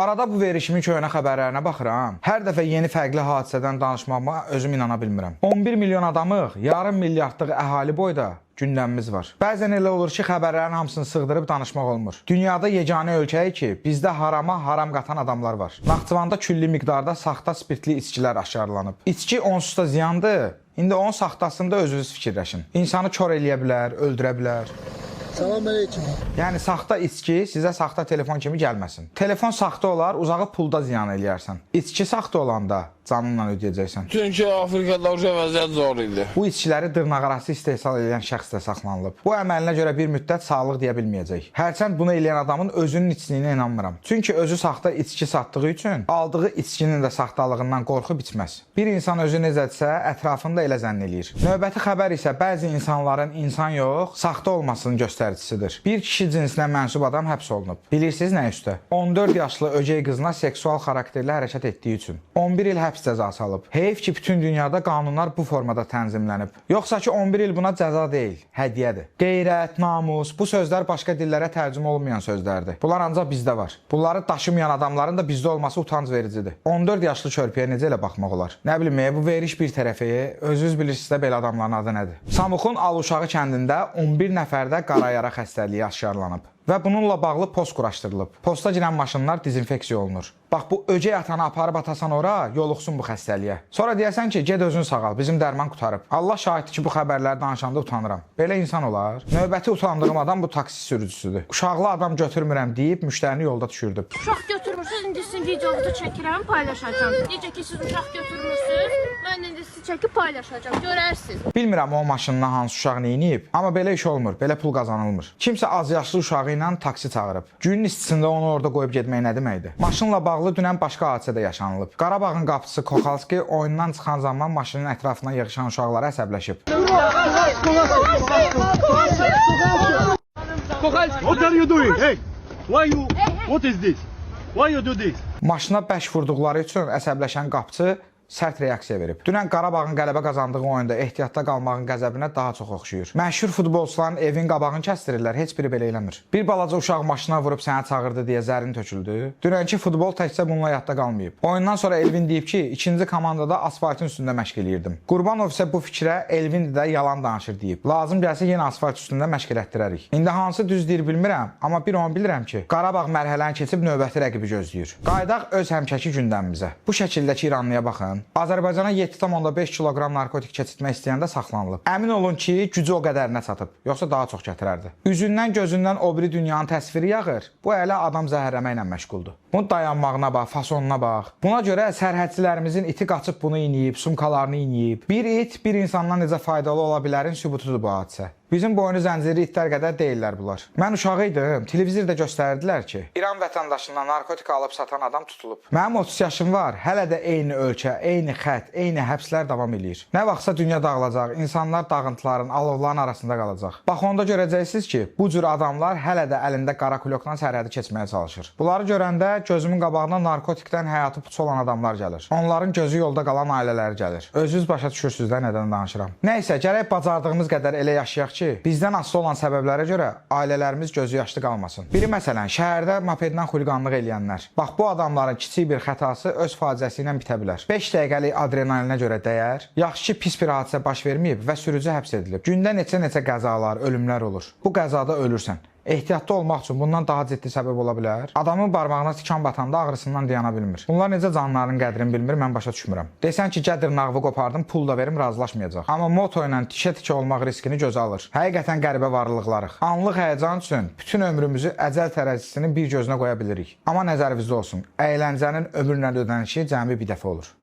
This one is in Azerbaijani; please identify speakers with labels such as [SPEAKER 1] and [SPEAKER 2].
[SPEAKER 1] Arada bu verişimin köhnə xəbərlərinə baxıram. Hər dəfə yeni fərqli hadisədən danışmağıma özüm inana bilmirəm. 11 milyon adamıq, yarım milyardlıq əhali boyda gündəmimiz var. Bəzən elə olur ki, xəbərlərin hamısını sığdırıb danışmaq olmur. Dünyada yeganə ölkəyi ki, bizdə harama haram qatan adamlar var. Naxçıvanda külli miqdarda saxta spirtli içkilər aşkarlanıb. İçki onsuz da ziyandır. İndi onun saxtasında özünüz fikirləşin. İnsanı kör eləyə bilər, öldürə bilər.
[SPEAKER 2] Salamünaleyküm.
[SPEAKER 1] Yəni saxta içki sizə saxta telefon kimi gəlməsin. Telefon saxta olar, uzağı pulda ziyan eləyərsən. İçki saxta olanda canınla ödəyəcəksən.
[SPEAKER 3] Çünki Afrikada vəziyyət zor idi.
[SPEAKER 1] Bu içkiləri dırnaqarası istehsal edən şəxs də saxlanılıb. Bu əməlinə görə bir müddət sağlıq deyə bilməyəcək. Hərçənd bunu eləyən adamın özünün içkiliyinə inanmıram. Çünki özü saxta içki satdığı üçün aldığı içkinin də saxtalığından qorxub içməz. Bir insan özü necədirsə, ətrafında elə zənn eləyir. Növbəti xəbər isə bəzi insanların insan yox, saxta olmasının göstəricisidir. Bir kişi cinsinə mənsub adam həbs olunub. Bilirsiniz nə üstə? 14 yaşlı ögey qızına seksual xarakterli hərəkət etdiyi üçün 11 il həbs cəzası alıb. Heyf ki, bütün dünyada qanunlar bu formada tənzimlənib. Yoxsa ki, 11 il buna cəza deyil, hədiyyədir. Qeyrət, namus, bu sözlər başqa dillərə tərcümə olmayan sözlərdir. Bunlar ancaq bizdə var. Bunları daşımayan adamların da bizdə olması utanc vericidir. 14 yaşlı körpəyə necə elə baxmaq olar? Nə bilim, bu veriş bir tərəfi, özünüz bilirsiniz də belə adamların adı nədir? Samuxun Aluşağı kəndində 11 nəfərdə qara yara xəstəliyi aşkarlanıb. Və bununla bağlı post quraşdırılıb. Posta girən maşınlar dezinfeksiya olunur. Bax, bu ögey atanı aparıb atasan ora, yoluxsun bu xəstəliyə. Sonra deyəsən ki, ged özün sağal, bizim dərman qutarıb. Allah şahiddir ki, bu xəbərləri danışanda utanıram. Belə insan olar. Növbəti utandığım adam bu taksi sürücüsüdür. Uşaqlı adam götürmürəm deyib, müştərini yolda düşürdüb.
[SPEAKER 4] Uşaq götürmürsünüz, indi sizin videonuzu çəkirəm, paylaşacağım. Necə ki, siz uşaq götürmürsünüz, mən indi sizi çəkib paylaşacağım, görərsiniz.
[SPEAKER 1] Bilmirəm o maşından hansı uşaq neyniyib, amma belə iş olmur, belə pul qazanılmır. Kimsə az yaşlı uşağı ilə taksi çağırıb. Günün istisində onu orada qoyub getmək nə deməkdir? Maşınla bağlı dünən başqa hadisə də yaşanılıb. Qarabağın qapıçısı Koxalski oyundan çıxan zaman maşının ətrafına yığışan uşaqlara əsəbləşib.
[SPEAKER 5] What are you doing? Hey, what is this? Why you do this?
[SPEAKER 1] Maşına bəş vurduqları üçün əsəbləşən qapıçı sərt reaksiya verib. Dünən Qarabağın qələbə qazandığı oyunda ehtiyatda qalmağın qəzəbinə daha çox oxşuyur. Məşhur futbolçuların evin qabağını kəstirirlər, heç biri belə eləmir. Bir balaca uşaq maşına vurub səni çağırdı deyə zərin töküldü. Dünənki futbol təkcə bununla yadda qalmayıb. Oyundan sonra Elvin deyib ki, ikinci komandada asfaltın üstündə məşq eləyirdim. Qurbanov isə bu fikrə Elvin də yalan danışır deyib. Lazım gəlsə yenə asfalt üstündə məşq elətdirərik. İndi hansı düz deyir bilmirəm, amma bir onu bilirəm ki, Qarabağ mərhələni keçib növbəti rəqibi gözləyir. Qaydaq öz həmkəki gündəmimizə. Bu şəkildəki İranlıya baxın. Azərbaycana 7,5 kiloqram narkotik keçirtmək istəyəndə saxlanılıb. Əmin olun ki, gücü o qədərinə çatıb, yoxsa daha çox gətirərdi. Üzündən, gözündən o biri dünyanın təsviri yağır, bu elə adam zəhərləməklə məşğuldur. Bunun dayanmağına bax, fasonuna bax. Buna görə sərhədçilərimizin iti qaçıb bunu iniyib, sumkalarını iniyib. Bir it, bir insandan necə faydalı ola bilərin sübutudur bu hadisə. Bizim boynu zənciri itlər qədər deyirlər bunlar. Mən uşağı idim, televizorda göstərdilər ki, İran vətəndaşından narkotik alıb satan adam tutulub. Mənim 30 yaşım var, hələ də eyni ölkə, eyni xətt, eyni həbslər davam eləyir. Nə vaxtsa dünya dağılacaq, insanlar dağıntıların, alovların arasında qalacaq. Bax, onda görəcəksiniz ki, bu cür adamlar hələ də əlində qara kulokdan sərhədi keçməyə çalışır. Bunları görəndə gözümün qabağına narkotikdən həyatı puç olan adamlar gəlir. Onların gözü yolda qalan ailələri gəlir. Özünüz başa düşürsünüz də nədən danışıram. Nəysə, gərək bacardığımız qədər elə yaşayaq ki, bizdən asılı olan səbəblərə görə ailələrimiz gözü yaşlı qalmasın. Biri məsələn, şəhərdə mopedlə xuliqanlıq eləyənlər. Bax, bu adamların kiçik bir xətası öz faciəsi ilə bitə bilər. 5 dəqiqəlik adrenalinə görə dəyər. Yaxşı ki, pis bir hadisə baş verməyib və sürücü həbs edilib. Gündə neçə qəzalar, ölümlər olur. Bu qəzada ölürsən. Ehtiyatlı olmaq üçün bundan daha ciddi səbəb ola bilər. Adamın barmağına tikan batanda ağrısından dayana bilmir. Bunlar necə canlıların qədrini bilmir, mən başa düşmürəm. Desən ki, gədir nağvı qopardım, pul da verim, razılaşmayacaq. Amma moto ilə tikə-tikə olmaq riskini gözə alır. Həqiqətən qəribə varlıqlarıq. Anlıq həyəcan üçün bütün ömrümüzü əcəl tərəzisinin bir gözünə qoya bilirik. Amma nəzərinizdə olsun, əyləncənin ömürlə ödənişi cəmi bir dəfə olur.